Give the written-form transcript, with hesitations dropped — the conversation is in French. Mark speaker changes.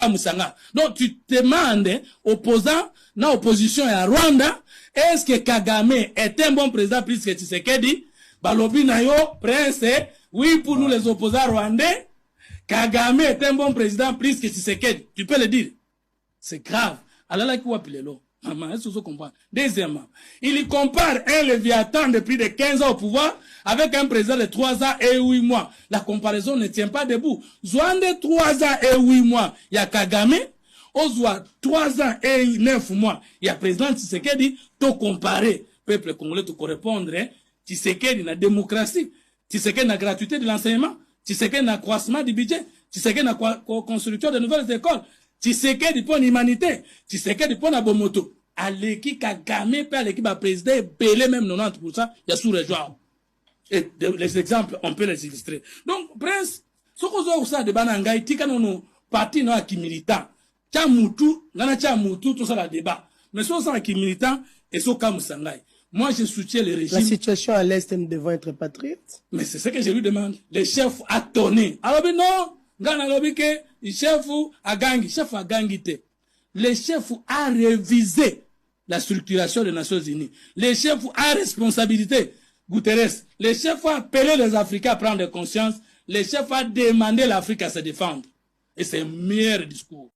Speaker 1: Moussanga. Donc tu te demandes, opposant, dans opposition à Rwanda, est-ce que Kagame est un bon président plus que Tshisekedi? Balobi Nayo, Prince, oui, pour nous les opposants rwandais, Kagame est un bon président plus que Tshisekedi. Tu peux le dire. C'est grave. Alors là, qui va appeler l'eau? Est-ce que vous comprenez? Deuxièmement, il compare un Léviathan de plus de 15 ans au pouvoir avec un président de 3 ans et 8 mois. La comparaison ne tient pas debout. Zouande 3 ans et 8 mois, il y a Kagame. Ozoa 3 ans et 9 mois, il y a président Tshisekedi. To comparer, peuple congolais, te correspondre, Tshisekedi na démocratie, Tshisekedi na gratuité de l'enseignement, Tshisekedi na croissement du budget, Tshisekedi na construction de nouvelles écoles, Tshisekedi pour l'humanité, Tshisekedi pour la bomoto. À l'équipe Kagame, par l'équipe président, belé même 90%, il y a sous-région. Et les exemples, on peut les illustrer. Donc, Prince, ce qu'on a aussi de Banangaï, tika nous parti non qui militant, tia moutou, nana tia moutou, tout ça la débat. Mais ce sont qui militant et ce comme Sangaï. Moi, je soutiens le régime.
Speaker 2: La situation à l'Est, nous devons être patriotes.
Speaker 1: Mais c'est ce que je lui demande. Les chefs a tonné. Alors, non, Gana Lobike, le chef a gangi, chef a gangité. Le chef a révisé la structuration des Nations Unies. Les chefs a responsabilité. Guterres, les chefs a appelé les Africains à prendre conscience. Les chefs a demandé l'Afrique à se défendre. Et c'est un meilleur discours.